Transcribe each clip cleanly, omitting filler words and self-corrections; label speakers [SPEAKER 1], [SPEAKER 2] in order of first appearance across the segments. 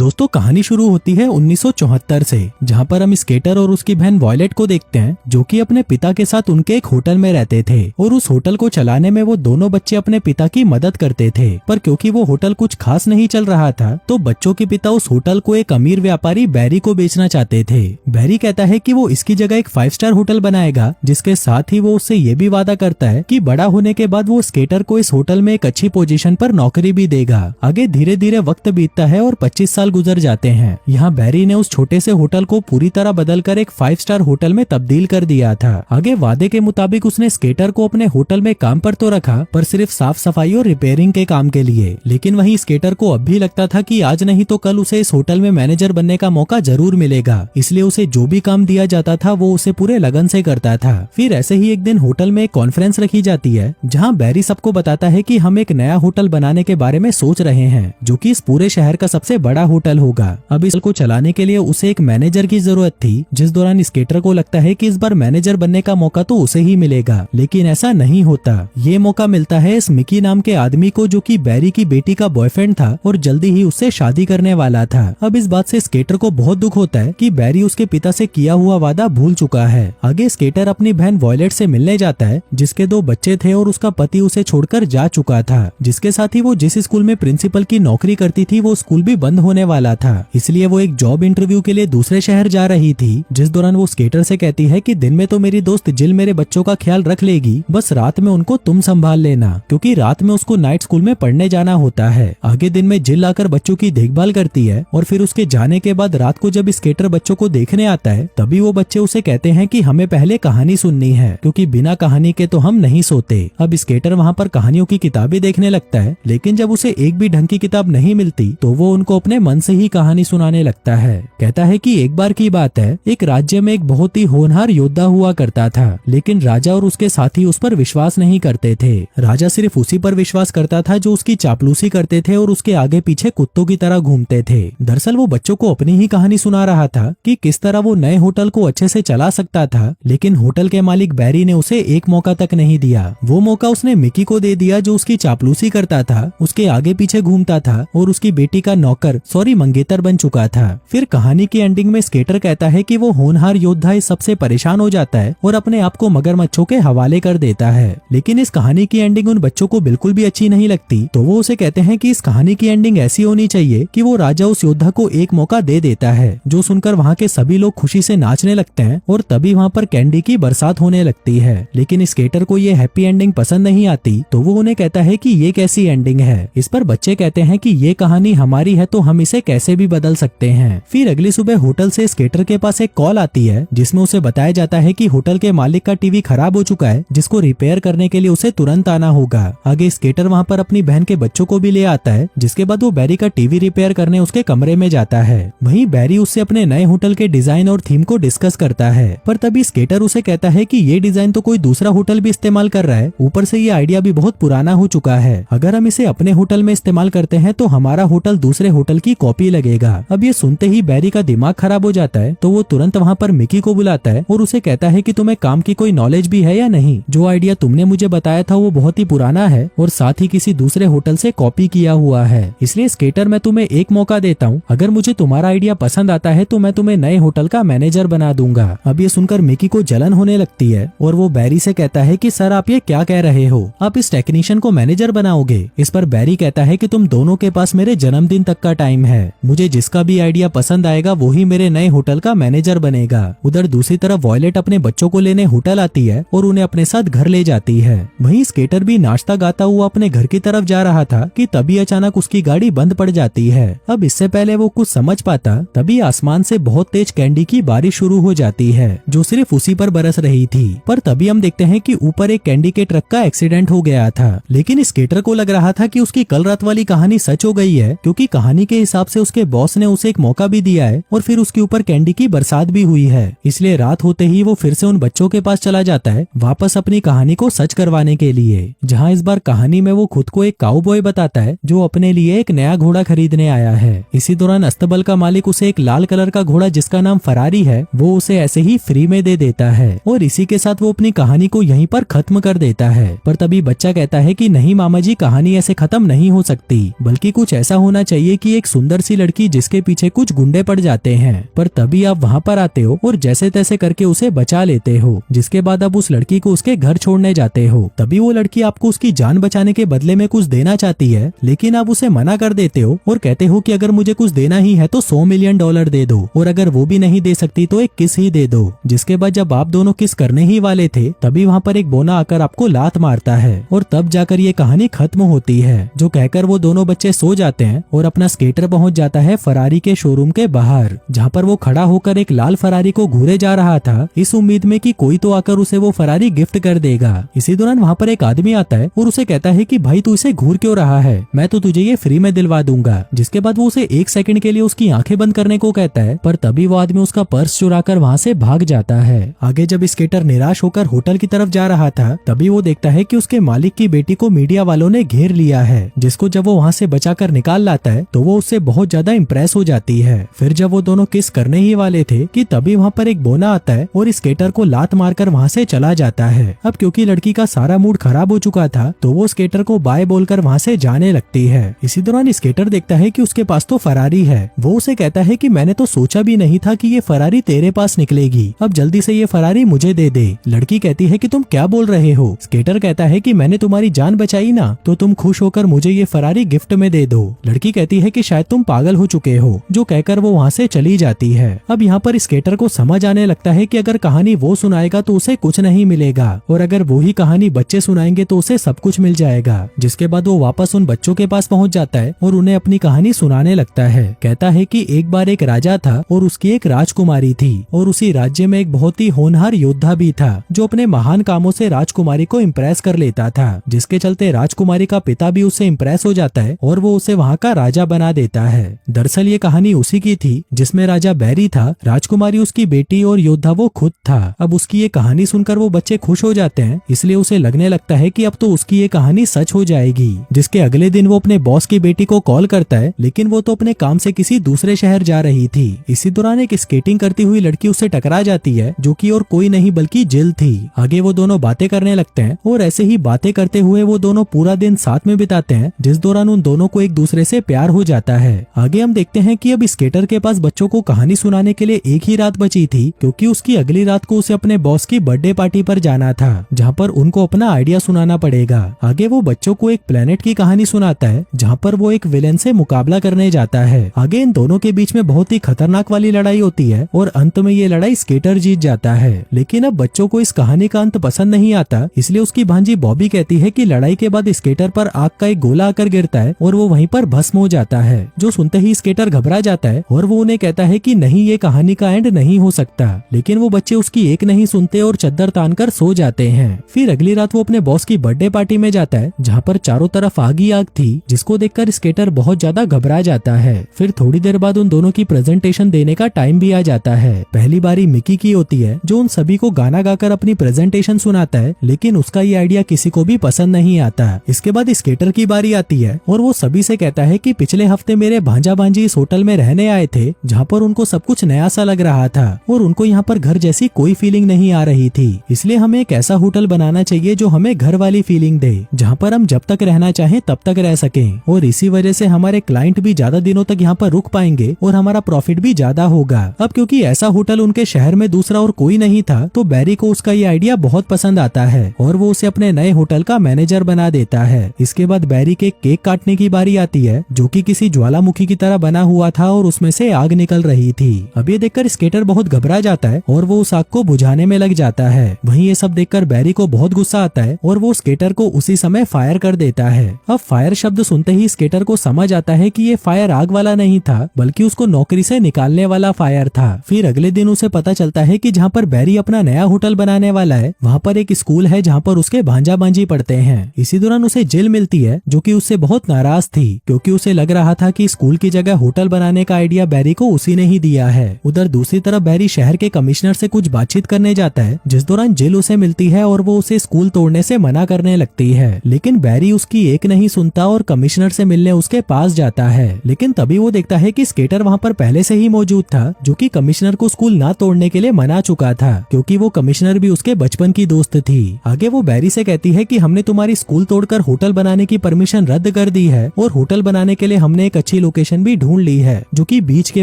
[SPEAKER 1] दोस्तों कहानी शुरू होती है 1974 से, जहां पर हम स्केटर और उसकी बहन वॉयलेट को देखते हैं, जो कि अपने पिता के साथ उनके एक होटल में रहते थे और उस होटल को चलाने में वो दोनों बच्चे अपने पिता की मदद करते थे। पर क्योंकि वो होटल कुछ खास नहीं चल रहा था, तो बच्चों के पिता उस होटल को एक अमीर व्यापारी बैरी को बेचना चाहते थे। बैरी कहता है कि वो इसकी जगह एक 5 स्टार होटल बनाएगा, जिसके साथ ही वो उससे ये भी वादा करता है कि बड़ा होने के बाद वो स्केटर को इस होटल में एक अच्छी पोजीशन पर नौकरी भी देगा। आगे धीरे धीरे वक्त बीतता है और 25 साल गुजर जाते हैं। यहाँ बैरी ने उस छोटे से होटल को पूरी तरह बदलकर एक 5 स्टार होटल में तब्दील कर दिया था। आगे वादे के मुताबिक उसने स्केटर को अपने होटल में काम पर तो रखा, पर सिर्फ साफ सफाई और रिपेयरिंग के काम के लिए। लेकिन वहीं स्केटर को अब भी लगता था कि आज नहीं तो कल उसे इस होटल में मैनेजर बनने का मौका जरूर मिलेगा, इसलिए उसे जो भी काम दिया जाता था वो उसे पूरे लगन से करता था। फिर ऐसे ही एक दिन होटल में एक कॉन्फ्रेंस रखी जाती है, जहाँ बैरी सबको बताता है कि हम एक नया होटल बनाने के बारे में सोच रहे हैं, जो कि इस पूरे शहर का सबसे बड़ा होटल होगा। अब इस को चलाने के लिए उसे एक मैनेजर की जरूरत थी, जिस दौरान स्केटर को लगता है कि इस बार मैनेजर बनने का मौका तो उसे ही मिलेगा, लेकिन ऐसा नहीं होता। ये मौका मिलता है इस मिकी नाम के आदमी को, जो कि बैरी की बेटी का बॉयफ्रेंड था और जल्दी ही उससे शादी करने वाला था। अब इस बात से स्केटर को बहुत दुख होता है कि बैरी उसके पिता से किया हुआ वादा भूल चुका है। आगे स्केटर अपनी बहन वॉयलेट से मिलने जाता है, जिसके 2 बच्चे थे और उसका पति उसे छोड़कर जा चुका था, जिसके साथ ही वो जिस स्कूल में प्रिंसिपल की नौकरी करती थी वो स्कूल भी बंद होने वाला था। इसलिए वो एक जॉब इंटरव्यू के लिए दूसरे शहर जा रही थी, जिस दौरान वो स्केटर से कहती है कि दिन में तो मेरी दोस्त जिल मेरे बच्चों का ख्याल रख लेगी, बस रात में उनको तुम संभाल लेना, क्योंकि रात में उसको नाइट स्कूल में पढ़ने जाना होता है। आगे दिन में जिल आकर बच्चों की देखभाल करती है और फिर उसके जाने के बाद रात को जब स्केटर बच्चों को देखने आता है, तभी वो बच्चे उसे कहते हैं कि हमें पहले कहानी सुननी है, क्योंकि बिना कहानी के तो हम नहीं सोते। अब स्केटर वहाँ पर कहानियों की किताबें देखने लगता है, लेकिन जब उसे एक भी ढंग की किताब नहीं मिलती तो वो उनको अपने मन से ही कहानी सुनाने लगता है। कहता है कि एक बार की बात है, एक राज्य में एक बहुत ही होनहार योद्धा हुआ करता था, लेकिन राजा और उसके साथी उस पर विश्वास नहीं करते थे। राजा सिर्फ उसी पर विश्वास करता था जो उसकी चापलूसी करते थे और उसके आगे पीछे कुत्तों की तरह घूमते थे। दरअसल वो बच्चों को अपनी ही कहानी सुना रहा था कि किस तरह वो नए होटल को अच्छे से चला सकता था, लेकिन होटल के मालिक बैरी ने उसे एक मौका तक नहीं दिया। वो मौका उसने मिकी को दे दिया, जो उसकी चापलूसी करता था, उसके आगे पीछे घूमता था और उसकी बेटी का नौकर मंगेतर बन चुका था। फिर कहानी की एंडिंग में स्केटर कहता है कि वो होनहार योद्धा इस सबसे परेशान हो जाता है और अपने आप को मगरमच्छों के हवाले कर देता है। लेकिन इस कहानी की एंडिंग उन बच्चों को बिल्कुल भी अच्छी नहीं लगती, तो वो उसे कहते हैं कि इस कहानी की एंडिंग ऐसी होनी चाहिए कि वो राजा उस योद्धा को एक मौका दे देता है, जो सुनकर वहाँ के सभी लोग खुशी से नाचने लगते हैं और तभी वहाँ पर कैंडी की बरसात होने लगती है। लेकिन स्केटर को ये हैप्पी एंडिंग पसंद नहीं आती, तो वो उन्हें कहता है कि ये कैसी एंडिंग है। इस पर बच्चे कहते हैं कि ये कहानी हमारी है तो हम इसे कैसे भी बदल सकते हैं। फिर अगली सुबह होटल से स्केटर के पास एक कॉल आती है, जिसमें उसे बताया जाता है कि होटल के मालिक का टीवी खराब हो चुका है, जिसको रिपेयर करने के लिए उसे तुरंत आना होगा। आगे स्केटर वहाँ पर अपनी बहन के बच्चों को भी ले आता है, जिसके बाद वो बैरी का टीवी रिपेयर करने उसके कमरे में जाता है। वहीं बैरी उससे अपने नए होटल के डिजाइन और थीम को डिस्कस करता है, पर तभी स्केटर उसे कहता है कि ये डिजाइन तो कोई दूसरा होटल भी इस्तेमाल कर रहा है, ऊपर से ये आइडिया भी बहुत पुराना हो चुका है। अगर हम इसे अपने होटल में इस्तेमाल करते हैं तो हमारा होटल दूसरे होटल की कॉपी लगेगा। अब ये सुनते ही बैरी का दिमाग खराब हो जाता है, तो वो तुरंत वहाँ पर मिकी को बुलाता है और उसे कहता है कि तुम्हें काम की कोई नॉलेज भी है या नहीं। जो आइडिया तुमने मुझे बताया था वो बहुत ही पुराना है और साथ ही किसी दूसरे होटल से कॉपी किया हुआ है। इसलिए स्केटर मैं तुम्हें एक मौका देता हूँ, अगर मुझे तुम्हारा आइडिया पसंद आता है तो मैं तुम्हें नए होटल का मैनेजर बना दूंगा। अब ये सुनकर मिकी को जलन होने लगती है और वो बैरी से कहता है कि सर आप ये क्या कह रहे हो, आप इस टेक्नीशियन को मैनेजर बनाओगे। इस पर बैरी कहता है कि तुम दोनों के पास मेरे जन्मदिन तक का टाइम है, मुझे जिसका भी आइडिया पसंद आएगा वो ही मेरे नए होटल का मैनेजर बनेगा। उधर दूसरी तरफ वॉयलेट अपने बच्चों को लेने होटल आती है और उन्हें अपने साथ घर ले जाती है। वहीं स्केटर भी नाचता गाता हुआ अपने घर की तरफ जा रहा था कि तभी अचानक उसकी गाड़ी बंद पड़ जाती है। अब इससे पहले वो कुछ समझ पाता, तभी आसमान से बहुत तेज कैंडी की बारिश शुरू हो जाती है, जो सिर्फ उसी पर बरस रही थी। पर तभी हम देखते हैं कि ऊपर एक कैंडी के ट्रक का एक्सीडेंट हो गया था, लेकिन स्केटर को लग रहा था कि उसकी कल रात वाली कहानी सच हो गई है, क्योंकि कहानी के हिसाब से उसके बॉस ने उसे एक मौका भी दिया है और फिर उसके ऊपर कैंडी की बरसात भी हुई है। इसलिए रात होते ही वो फिर से उन बच्चों के पास चला जाता है, वापस अपनी कहानी को सच करवाने के लिए, जहाँ इस बार कहानी में वो खुद को एक काउबॉय बताता है जो अपने लिए एक नया घोड़ा खरीदने आया है। इसी दौरान अस्तबल का मालिक उसे एक लाल कलर का घोड़ा जिसका नाम फरारी है वो उसे ऐसे ही फ्री में दे देता है और इसी के साथ वो अपनी कहानी को यहीं पर खत्म कर देता है। पर तभी बच्चा कहता है कि नहीं मामा जी, कहानी ऐसे खत्म नहीं हो सकती, बल्कि कुछ ऐसा होना चाहिए कि एक सुंदर सुंदर सी लड़की जिसके पीछे कुछ गुंडे पड़ जाते हैं, पर तभी आप वहाँ पर आते हो और जैसे तैसे करके उसे बचा लेते हो। जिसके बाद अब उस लड़की को उसके घर छोड़ने जाते हो। तभी वो लड़की आपको उसकी जान बचाने के बदले में कुछ देना चाहती है, लेकिन आप उसे मना कर देते हो और कहते हो कि अगर मुझे कुछ देना ही है तो $100 मिलियन दे दो, और अगर वो भी नहीं दे सकती तो एक किस ही दे दो। जिसके बाद जब आप दोनों किस करने ही वाले थे, तभी वहाँ पर एक बोना आकर आपको लात मारता है और तब जाकर ये कहानी खत्म होती है। जो कहकर वो दोनों बच्चे सो जाते हैं और अपना स्केटर पहुंच जाता है फरारी के शोरूम के बाहर, जहाँ पर वो खड़ा होकर एक लाल फरारी को घूरे जा रहा था, इस उम्मीद में कि कोई तो आकर उसे वो फरारी गिफ्ट कर देगा। इसी दौरान वहाँ पर एक आदमी आता है और उसे कहता है कि भाई तू इसे घूर क्यों रहा है, मैं तो तुझे ये फ्री में दिलवा दूंगा। जिसके बाद वो उसे 1 सेकंड के लिए उसकी आंखें बंद करने को कहता है, पर तभी वो आदमी उसका पर्स चुराकर वहाँ से भाग जाता है। आगे जब स्केटर निराश होकर होटल की तरफ जा रहा था, तभी वो देखता है कि उसके मालिक की बेटी को मीडिया वालों ने घेर लिया है, जिसको जब वो वहाँ से बचाकर निकाल लाता है तो वो उससे बहुत ज्यादा इम्प्रेस हो जाती है। फिर जब वो दोनों किस करने ही वाले थे कि तभी वहाँ पर एक बोना आता है और स्केटर को लात मारकर वहाँ से चला जाता है। अब क्योंकि लड़की का सारा मूड खराब हो चुका था, तो वो स्केटर को बाय बोलकर वहाँ से जाने लगती है। इसी दौरान स्केटर देखता है कि उसके पास तो फरारी है। वो उसे कहता है कि मैंने तो सोचा भी नहीं था कि ये फरारी तेरे पास निकलेगी, अब जल्दी से ये फरारी मुझे दे दे। लड़की कहती है कि तुम क्या बोल रहे हो। स्केटर कहता है कि मैंने तुम्हारी जान बचाई ना, तो तुम खुश होकर मुझे ये फरारी गिफ्ट में दे दो। लड़की कहती है कि शायद तुम पागल हो चुके हो, जो कहकर वो वहाँ से चली जाती है। अब यहाँ पर स्केटर को समझ आने लगता है कि अगर कहानी वो सुनाएगा तो उसे कुछ नहीं मिलेगा, और अगर वो ही कहानी बच्चे सुनाएंगे तो उसे सब कुछ मिल जाएगा। जिसके बाद वो वापस उन बच्चों के पास पहुँच जाता है और उन्हें अपनी कहानी सुनाने लगता है। कहता है कि एक बार एक राजा था और उसकी एक राजकुमारी थी, और उसी राज्य में एक बहुत ही होनहार योद्धा भी था, जो अपने महान कामों से राजकुमारी को इम्प्रेस कर लेता था, जिसके चलते राजकुमारी का पिता भी उससे इम्प्रेस हो जाता है और वो उसे वहाँ का राजा बना देता है। दरअसल ये कहानी उसी की थी जिसमें राजा बैरी था, राजकुमारी उसकी बेटी और योद्धा वो खुद था। अब उसकी ये कहानी सुनकर वो बच्चे खुश हो जाते हैं, इसलिए उसे लगने लगता है कि अब तो उसकी ये कहानी सच हो जाएगी। जिसके अगले दिन वो अपने बॉस की बेटी को कॉल करता है, लेकिन वो तो अपने काम से किसी दूसरे शहर जा रही थी। इसी दौरान एक स्केटिंग करती हुई लड़की उससे टकरा जाती है, जो कि और कोई नहीं बल्कि जिल थी। आगे वो दोनों बातें करने लगते हैं और ऐसे ही बातें करते हुए वो दोनों पूरा दिन साथ में बिताते हैं, जिस दौरान उन दोनों को एक दूसरे से प्यार हो जाता है। आगे हम देखते हैं कि अब स्केटर के पास बच्चों को कहानी सुनाने के लिए एक ही रात बची थी, क्योंकि उसकी अगली रात को उसे अपने बॉस की बर्थडे पार्टी पर जाना था, जहाँ पर उनको अपना आइडिया सुनाना पड़ेगा। आगे वो बच्चों को एक प्लेनेट की कहानी सुनाता है, जहाँ पर वो एक विलेन से मुकाबला करने जाता है। आगे इन दोनों के बीच में बहुत ही खतरनाक वाली लड़ाई होती है और अंत में ये लड़ाई स्केटर जीत जाता है। लेकिन अब बच्चों को इस कहानी का अंत पसंद नहीं आता, इसलिए उसकी भांजी बॉबी कहती है कि लड़ाई के बाद स्केटर पर आग का एक गोला आकर गिरता है और वो वहीं पर भस्म हो जाता है। जो सुनते ही स्केटर घबरा जाता है और वो उन्हें कहता है कि नहीं, ये कहानी का एंड नहीं हो सकता। लेकिन वो बच्चे उसकी एक नहीं सुनते और चद्दर तान कर सो जाते हैं। फिर अगली रात वो अपने बॉस की बर्थडे पार्टी में जाता है, जहाँ पर चारों तरफ आग ही आग थी, जिसको देखकर स्केटर बहुत ज्यादा घबरा जाता है। फिर थोड़ी देर बाद उन दोनों की प्रेजेंटेशन देने का टाइम भी आ जाता है। पहली बारी मिकी की होती है, जो उन सभी को गाना गाकर अपनी प्रेजेंटेशन सुनाता है, लेकिन उसका ये आइडिया किसी को भी पसंद नहीं आता। इसके बाद स्केटर की बारी आती है और वो सभी से कहता है कि पिछले हफ्ते मेरे भांजा भांजी इस होटल में रहने आए थे, जहाँ पर उनको सब कुछ नया सा लग रहा था और उनको यहाँ पर घर जैसी कोई फीलिंग नहीं आ रही थी। इसलिए हमें एक ऐसा होटल बनाना चाहिए जो हमें घर वाली फीलिंग दे, जहाँ पर हम जब तक रहना चाहें तब तक रह सकें, और इसी वजह से हमारे क्लाइंट भी ज्यादा दिनों तक यहाँ पर रुक पाएंगे और हमारा प्रॉफिट भी ज्यादा होगा। अब क्योंकि ऐसा होटल उनके शहर में दूसरा और कोई नहीं था, तो बैरी को उसका ये आइडिया बहुत पसंद आता है और वो उसे अपने नए होटल का मैनेजर बना देता है। इसके बाद बैरी के केक काटने की बारी आती है, जो कि किसी ज्वालामुखी की तरह बना हुआ था और उसमें से आग निकल रही थी। अब ये देखकर स्केटर बहुत घबरा जाता है और वो उस आग को बुझाने में लग जाता है। वहीं ये सब देखकर बैरी को बहुत गुस्सा आता है और वो स्केटर को उसी समय फायर कर देता है। अब फायर शब्द सुनते ही स्केटर को समझ आता है कि ये फायर आग वाला नहीं था, बल्कि उसको नौकरी से निकालने वाला फायर था। फिर अगले दिन उसे पता चलता है कि जहाँ पर बैरी अपना नया होटल बनाने वाला है, वहाँ पर एक स्कूल है जहाँ पर उसके भांजा भांजी पढ़ते हैं। इसी दौरान उसे जिल मिलती है, जो कि उससे बहुत नाराज थी, क्योंकि उसे लग रहा था कि स्कूल की जगह होटल बनाने का आइडिया बैरी को उसी ने ही दिया है। उधर दूसरी तरफ बैरी शहर के कमिश्नर से कुछ बातचीत करने जाता है, जिस दौरान जिल उसे मिलती है और वो उसे स्कूल तोड़ने से मना करने लगती है। लेकिन बैरी उसकी एक नहीं सुनता और कमिश्नर से मिलने उसके पास जाता है। लेकिन तभी वो देखता है कि स्केटर वहाँ पर पहले से ही मौजूद था, जो कि कमिश्नर को स्कूल ना तोड़ने के लिए मना चुका था, क्योंकि वो कमिश्नर भी उसके बचपन की दोस्त थी। आगे वो बैरी से कहती है कि हमने तुम्हारी स्कूल तोड़कर होटल बनाने की परमिशन रद्द कर दी है और होटल बनाने के लिए हमने एक अच्छी लोकेशन भी ढूंढ ली है जो कि बीच के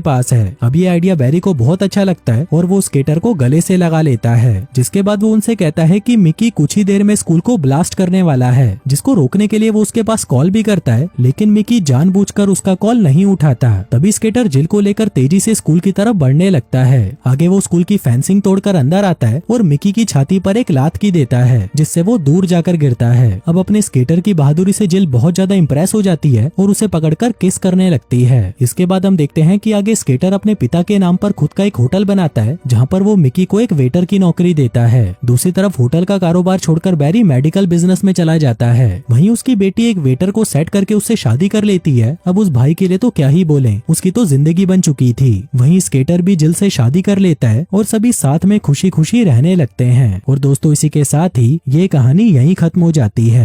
[SPEAKER 1] पास है। अब ये आइडिया बैरी को बहुत अच्छा लगता है और वो स्केटर को गले से लगा लेता है, जिसके बाद वो उनसे कहता है कि मिकी कुछ ही देर में स्कूल को ब्लास्ट करने वाला है, जिसको रोकने के लिए वो उसके पास कॉल भी करता है, लेकिन मिकी जानबूझकर उसका कॉल नहीं उठाता। तभी स्केटर जिल को लेकर तेजी से स्कूल की तरफ बढ़ने लगता है। आगे वो स्कूल की फेंसिंग तोड़कर अंदर आता है और मिकी की छाती पर एक लात की देता है, जिससे वो दूर जाकर गिरता है। अब अपने स्केटर की बहादुरी से जिल बहुत ज्यादा इंप्रेस हो जाती है और उसे पकड़कर किस करने लगती है। इसके बाद हम देखते हैं कि आगे स्केटर अपने पिता के नाम पर खुद का एक होटल बनाता है, जहाँ पर वो मिकी को एक वेटर की नौकरी देता है। दूसरी तरफ होटल का कारोबार छोड़कर बैरी मेडिकल बिजनेस में चला जाता है। वहीं उसकी बेटी एक वेटर को सेट करके उससे शादी कर लेती है। अब उस भाई के लिए तो क्या ही बोलें, उसकी तो जिंदगी बन चुकी थी। वहीं स्केटर भी जिल से शादी कर लेता है और सभी साथ में खुशी खुशी रहने लगते हैं। और दोस्तों, इसी के साथ ही ये कहानी यहीं खत्म हो जाती है।